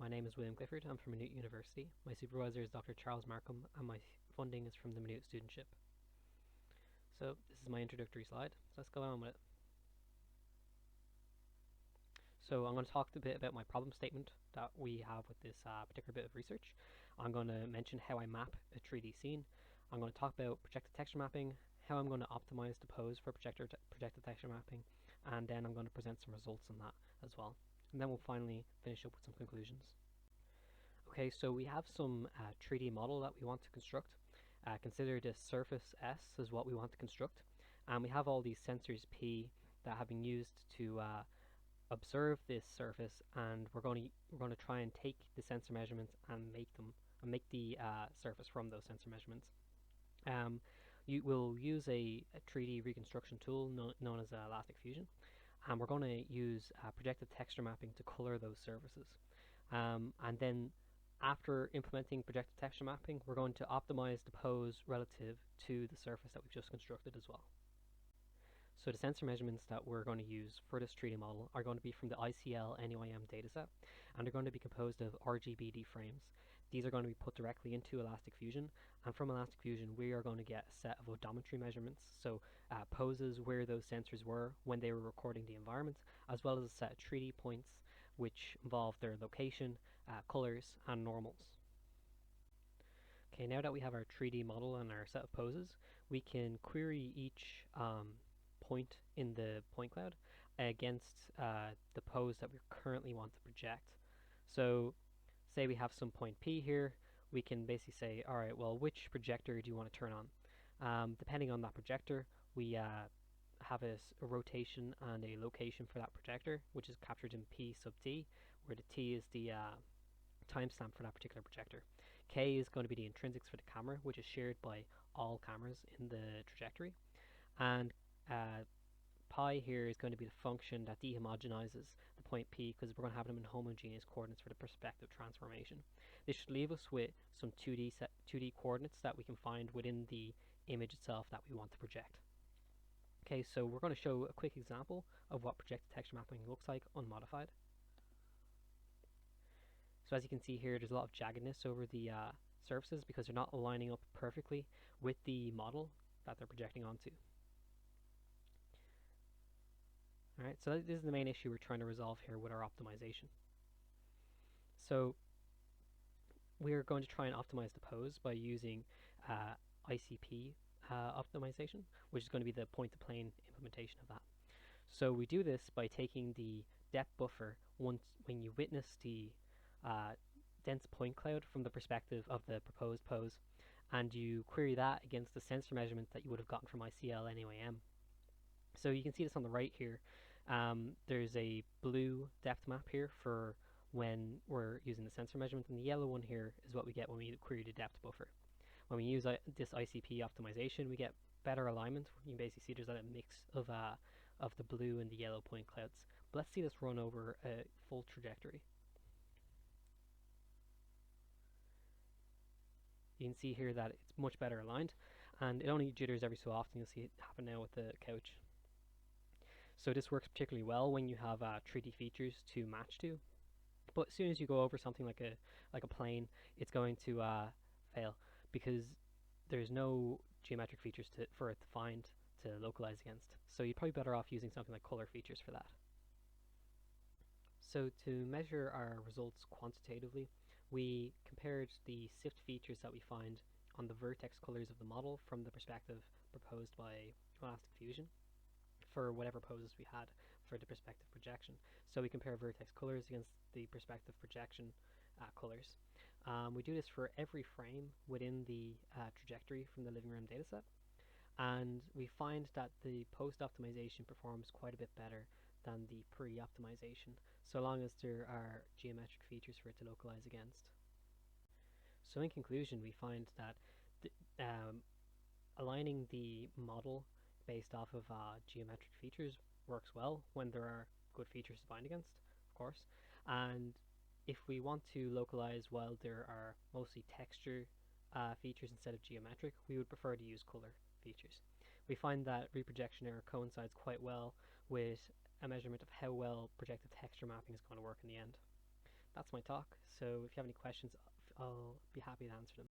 My name is William Clifford. I'm from Maynooth University. My supervisor is Dr. Charles Markham, and my funding is from the Maynooth Studentship. So this is my introductory slide. So let's go on with it. So I'm going to talk a bit about my problem statement that we have with this particular bit of research. I'm going to mention how I map a 3D scene. I'm going to talk about projective texture mapping, how I'm going to optimize the pose for projective texture mapping, and then I'm going to present some results on that as well. And then we'll finally finish up with some conclusions. Okay, so we have some 3D model that we want to construct. Consider this surface S is what we want to construct. And we have all these sensors P that have been used to observe this surface, and we're going to try and take the sensor measurements and make the surface from those sensor measurements. You will use a 3D reconstruction tool known as Elastic Fusion, and we're going to use projective texture mapping to color those surfaces. And then after implementing projective texture mapping, we're going to optimize the pose relative to the surface that we've just constructed as well. So the sensor measurements that we're going to use for this 3D model are going to be from the ICL NUIM dataset, and they're going to be composed of RGBD frames. These are going to be put directly into Elastic Fusion, and from Elastic Fusion we are going to get a set of odometry measurements, so poses where those sensors were when they were recording the environment, as well as a set of 3D points which involve their location, colors, and normals. Okay, now that we have our 3D model and our set of poses, we can query each point in the point cloud against the pose that we currently want to project. So say we have some point P here, we can basically say, alright, well, which projector do you want to turn on? Depending on that projector, we have a rotation and a location for that projector, which is captured in P sub T, where the T is the timestamp for that particular projector. K is going to be the intrinsics for the camera, which is shared by all cameras in the trajectory. And pi here is going to be the function that dehomogenizes the point P, because we're going to have them in homogeneous coordinates for the perspective transformation. This should leave us with some 2D coordinates that we can find within the image itself that we want to project. Okay, so we're going to show a quick example of what projective texture mapping looks like unmodified. So as you can see here, there's a lot of jaggedness over the surfaces because they're not aligning up perfectly with the model that they're projecting onto. Alright, so this is the main issue we're trying to resolve here with our optimization. So we're going to try and optimize the pose by using ICP optimization, which is going to be the point-to-plane implementation of that. So we do this by taking the depth buffer when you witness the dense point cloud from the perspective of the proposed pose, and you query that against the sensor measurement that you would have gotten from ICL NUIM. So you can see this on the right here. There's a blue depth map here for when we're using the sensor measurement, and the yellow one here is what we get when we query the depth buffer. When we use this ICP optimization, we get better alignment. You can basically see there's a mix of the blue and the yellow point clouds. But let's see this run over a full trajectory. You can see here that it's much better aligned, and it only jitters every so often. You'll see it happen now with the couch. So this works particularly well when you have 3D features to match to, but as soon as you go over something like a plane, it's going to fail because there's no geometric features for it to find to localize against. So you're probably better off using something like color features for that. So to measure our results quantitatively, we compared the SIFT features that we find on the vertex colors of the model from the perspective proposed by Elastic Fusion for whatever poses we had for the perspective projection. So we compare vertex colors against the perspective projection colors. We do this for every frame within the trajectory from the living room dataset, and we find that the post-optimization performs quite a bit better than the pre-optimization, so long as there are geometric features for it to localize against. So in conclusion, we find that aligning the model based off of geometric features works well when there are good features to bind against, of course, and if we want to localize while there are mostly texture features instead of geometric, we would prefer to use color features. We find that reprojection error coincides quite well with a measurement of how well projective texture mapping is going to work in the end. that's my talk. So if you have any questions, I'll be happy to answer them.